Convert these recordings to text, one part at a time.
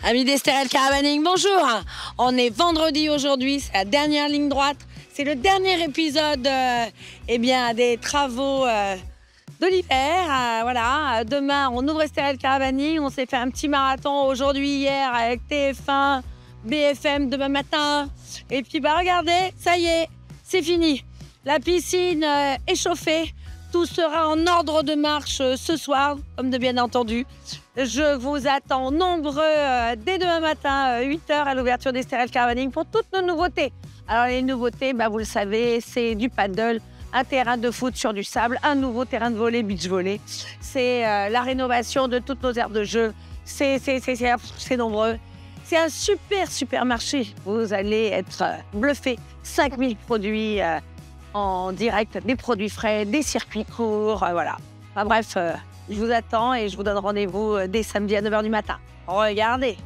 Amis d'Estérel Caravaning, bonjour. On est vendredi aujourd'hui, c'est la dernière ligne droite. C'est le dernier épisode des travaux de l'hiver. Voilà. Demain, on ouvre Estérel Caravaning. On s'est fait un petit marathon aujourd'hui, hier, avec TF1, BFM, demain matin. Et puis, regardez, ça y est, c'est fini. La piscine est chauffée. Tout sera en ordre de marche ce soir, comme de bien entendu. Je vous attends nombreux dès demain matin, 8 h, à l'ouverture d'Estérel Caravaning pour toutes nos nouveautés. Alors les nouveautés, vous le savez, c'est du paddle, un terrain de foot sur du sable, un nouveau terrain de volley, beach volley. C'est la rénovation de toutes nos aires de jeu. C'est nombreux. C'est un super marché. Vous allez être bluffés. 5000 produits en direct, des produits frais, des circuits courts, voilà. Enfin, bref, je vous attends et je vous donne rendez-vous dès samedi à 9 h du matin. Regardez.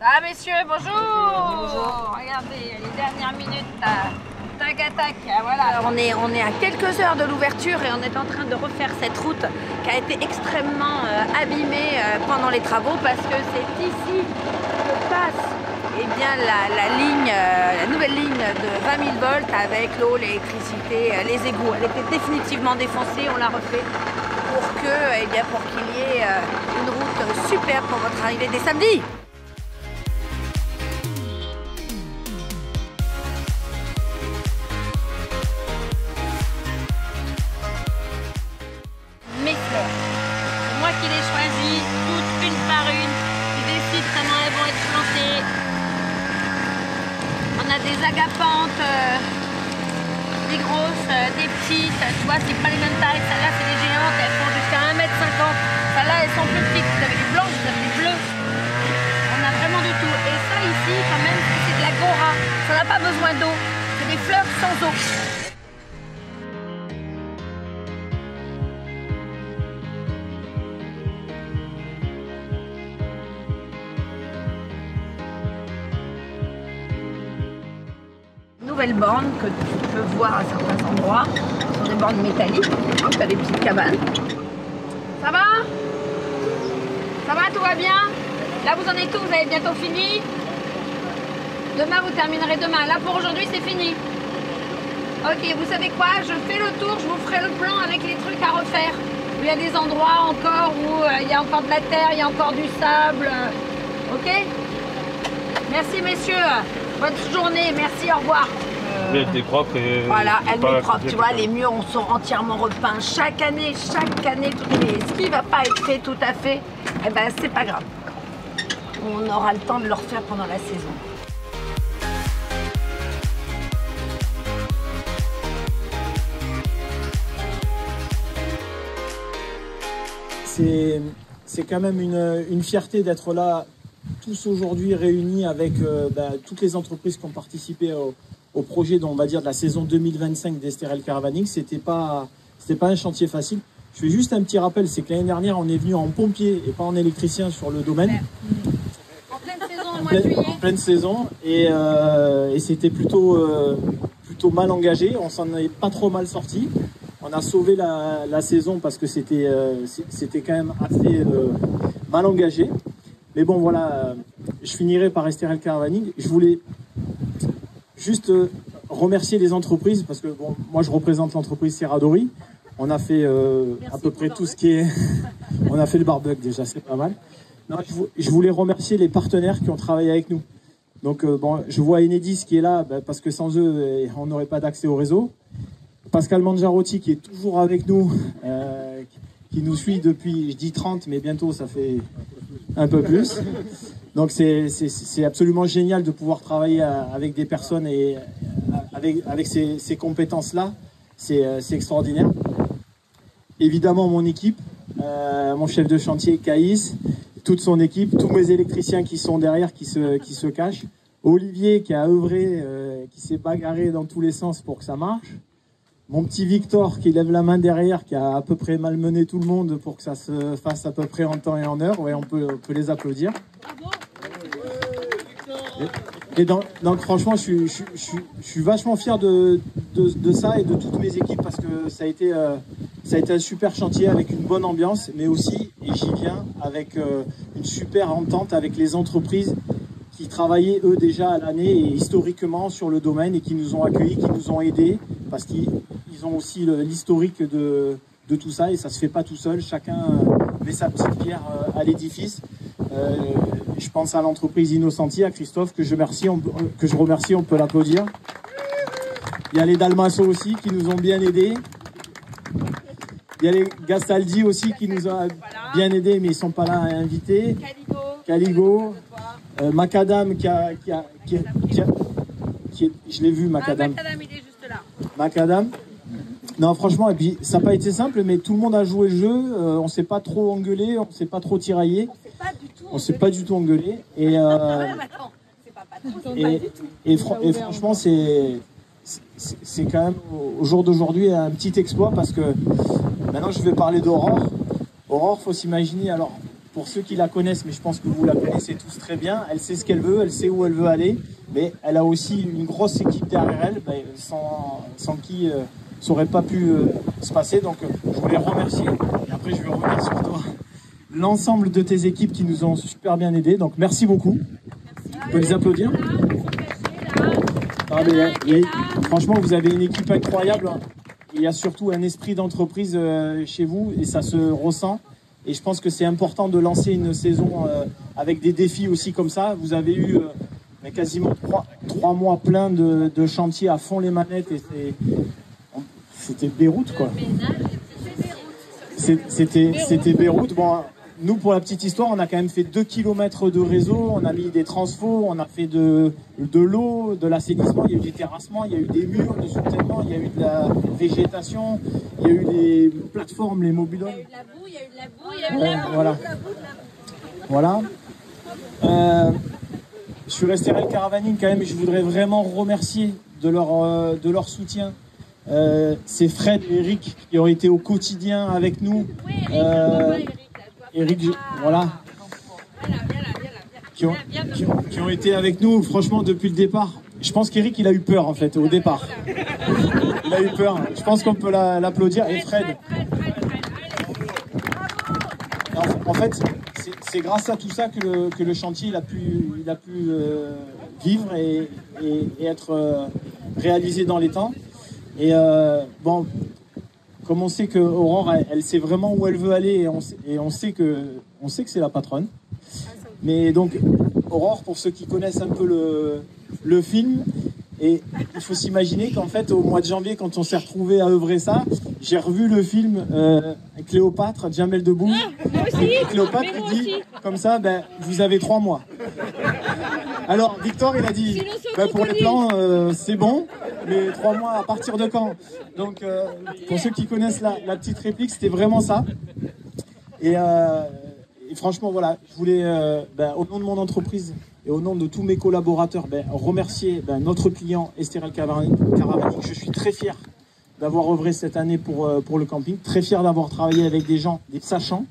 Ah messieurs, bonjour. Bonjour. Regardez, les dernières minutes, tac à tac, voilà. Alors on est à quelques heures de l'ouverture et on est en train de refaire cette route qui a été extrêmement abîmée pendant les travaux parce que c'est ici que passe la nouvelle ligne de 20 000 volts avec l'eau, l'électricité, les égouts. Elle était définitivement défoncée, on l'a refait pour qu'il y ait une route super pour votre arrivée dès samedi. C'est moi qui les choisis, toutes une par une, qui décident comment elles vont être plantées. On a des agapantes, des grosses, des petites, tu vois, c'est pas les mêmes tailles. Celles-là, c'est des géantes, elles font jusqu'à 1,50 m. Celles-là, elles sont plus petites. Vous avez les blanches, vous avez les bleues. On a vraiment de tout. Et ça ici, quand même, c'est de la gora. Ça n'a pas besoin d'eau. C'est des fleurs sans eau. Nouvelles bornes que tu peux voir à certains endroits. Ce sont des bornes métalliques. Tu as des petites cabanes. Ça va? Ça va, tout va bien? Là, vous en êtes où? Vous avez bientôt fini? Demain, vous terminerez demain. Là, pour aujourd'hui, c'est fini. Ok, vous savez quoi? Je fais le tour, je vous ferai le plan avec les trucs à refaire. Il y a des endroits encore où il y a encore de la terre, il y a encore du sable. Ok? Merci, messieurs. Bonne journée. Merci, au revoir. Elle était propre et voilà, elle est propre, tu vois, les murs sont entièrement repeints chaque année, tout est... Ce qui ne va pas être fait tout à fait, eh ben c'est pas grave. On aura le temps de le refaire pendant la saison. C'est quand même une fierté d'être là tous aujourd'hui réunis avec toutes les entreprises qui ont participé au projet on va dire de la saison 2025 d'Estérel Caravaning. C'était pas un chantier facile. Je fais juste un petit rappel, c'est que l'année dernière on est venu en pompier et pas en électricien sur le domaine. En pleine saison, au mois de juillet. En pleine saison et c'était plutôt mal engagé. On s'en est pas trop mal sorti. On a sauvé la saison parce que c'était quand même assez mal engagé. Mais bon voilà, je finirai par Estérel Caravaning. Je voulais juste remercier les entreprises parce que bon, moi je représente l'entreprise Serradori. On a fait à peu près tout ce qui est... On a fait le barbecue déjà, c'est pas mal. Non, je voulais remercier les partenaires qui ont travaillé avec nous. Donc bon, je vois Enedis qui est là parce que sans eux, on n'aurait pas d'accès au réseau. Pascal Mangiarotti qui est toujours avec nous, qui nous suit depuis, je dis 30, mais bientôt ça fait un peu plus. Donc c'est absolument génial de pouvoir travailler avec des personnes et avec ces compétences-là. C'est extraordinaire. Évidemment mon équipe, mon chef de chantier Caïs, toute son équipe, tous mes électriciens qui sont derrière, qui se cachent. Olivier qui a œuvré, qui s'est bagarré dans tous les sens pour que ça marche. Mon petit Victor qui lève la main derrière, qui a à peu près malmené tout le monde pour que ça se fasse à peu près en temps et en heure. Ouais, on peut les applaudir. Et donc franchement, je suis vachement fier de ça et de toutes mes équipes parce que ça a été un super chantier avec une bonne ambiance, mais aussi, et j'y viens, avec une super entente avec les entreprises qui travaillaient eux déjà à l'année et historiquement sur le domaine et qui nous ont accueillis, qui nous ont aidés parce qu'ils ont aussi l'historique de tout ça et ça se fait pas tout seul. Chacun met sa petite pierre à l'édifice. Je pense à l'entreprise Innocenti, à Christophe, que je remercie, on peut l'applaudir. Il y a les Dalmasso aussi qui nous ont bien aidés. Il y a les Gastaldi aussi qui nous ont bien aidés, mais ils ne sont pas là à inviter. Caligo. Macadam je l'ai vu, Macadam. Macadam, il est juste là. Macadam. Non, franchement, et puis ça n'a pas été simple, mais tout le monde a joué le jeu. On ne s'est pas trop engueulé, on ne s'est pas trop tiraillé. On ne s'est pas du tout engueulé. Et franchement, c'est quand même au jour d'aujourd'hui un petit exploit parce que maintenant je vais parler d'Aurore. Aurore, faut s'imaginer, alors pour ceux qui la connaissent, mais je pense que vous la connaissez tous très bien, elle sait ce qu'elle veut, elle sait où elle veut aller, mais elle a aussi une grosse équipe derrière elle, sans qui ça n'aurait pas pu se passer. Donc je voulais remercier, et après je vais revenir sur toi, l'ensemble de tes équipes qui nous ont super bien aidés. Donc merci beaucoup. On peut les applaudir. Franchement, vous avez une équipe incroyable. Il y a surtout un esprit d'entreprise chez vous et ça se ressent. Et je pense que c'est important de lancer une saison avec des défis aussi comme ça. Vous avez eu quasiment 3 mois pleins de chantier à fond les manettes et c'était Beyrouth quoi. C'était Beyrouth. Bon, nous, pour la petite histoire, on a quand même fait 2 km de réseau, on a mis des transfos, on a fait de l'eau, de l'assainissement, il y a eu des terrassements, il y a eu des murs de soutènement, il y a eu de la végétation, il y a eu les plateformes, les mobilhomes. Il y a eu de la boue, il y a eu de la boue, il y a eu de la boue. Voilà. Voilà. Sur STRL Caravaning, quand même, je voudrais vraiment remercier de leur soutien. C'est Fred et Eric qui ont été au quotidien avec nous. Oui, Eric, voilà. Qui ont été avec nous, franchement, depuis le départ. Je pense qu'Eric, il a eu peur, en fait, au départ. Il a eu peur. Je pense qu'on peut l'applaudir. Et Fred. En fait, c'est grâce à tout ça que le chantier il a pu vivre et être réalisé dans les temps. Et bon, comme on sait que Aurore, elle sait vraiment où elle veut aller et on sait que c'est la patronne. Mais donc Aurore, pour ceux qui connaissent un peu le film, et il faut s'imaginer qu'en fait au mois de janvier, quand on s'est retrouvé à œuvrer ça, j'ai revu le film Cléopâtre, Jamel Debbouze. Et Cléopâtre lui dit comme ça, ben, vous avez 3 mois. Alors Victor, il a dit, ben, pour les plans, c'est bon, mais 3 mois à partir de quand? Donc pour ceux qui connaissent la petite réplique, c'était vraiment ça. Et franchement, voilà, je voulais, au nom de mon entreprise et au nom de tous mes collaborateurs, remercier notre client STRL Caravaning. Je suis très fier d'avoir œuvré cette année pour le camping, très fier d'avoir travaillé avec des gens, des sachants,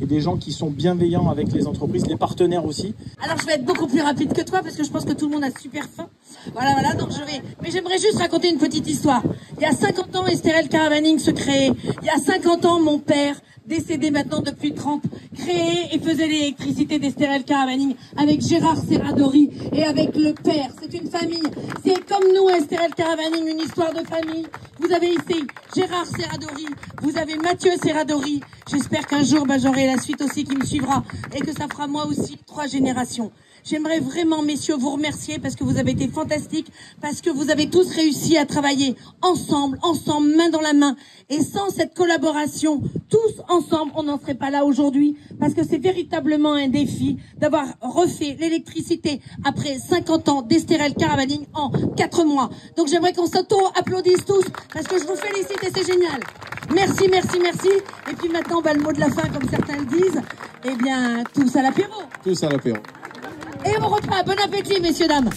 et des gens qui sont bienveillants avec les entreprises, les partenaires aussi. Alors je vais être beaucoup plus rapide que toi parce que je pense que tout le monde a super faim. Voilà, donc mais j'aimerais juste raconter une petite histoire. Il y a 50 ans, STRL Caravaning se créait. Il y a 50 ans, mon père, décédé maintenant depuis 30, créait et faisait l'électricité d'STRL Caravaning avec Gérard Serradori et avec le père. C'est une famille. C'est comme nous, STRL Caravaning, une histoire de famille. Vous avez ici Gérard Serradori, vous avez Mathieu Serradori. J'espère qu'un jour, j'aurai la suite aussi qui me suivra et que ça fera moi aussi 3 générations. J'aimerais vraiment, messieurs, vous remercier parce que vous avez été fantastiques, parce que vous avez tous réussi à travailler ensemble, main dans la main. Et sans cette collaboration, tous ensemble, on n'en serait pas là aujourd'hui, parce que c'est véritablement un défi d'avoir refait l'électricité après 50 ans d'STRL Caravaning en 4 mois. Donc j'aimerais qu'on s'auto-applaudisse tous, parce que je vous félicite et c'est génial. Merci. Et puis maintenant, le mot de la fin, comme certains le disent, eh bien, tous à l'apéro. Tous à l'apéro. Et au repas, bon appétit, messieurs, dames.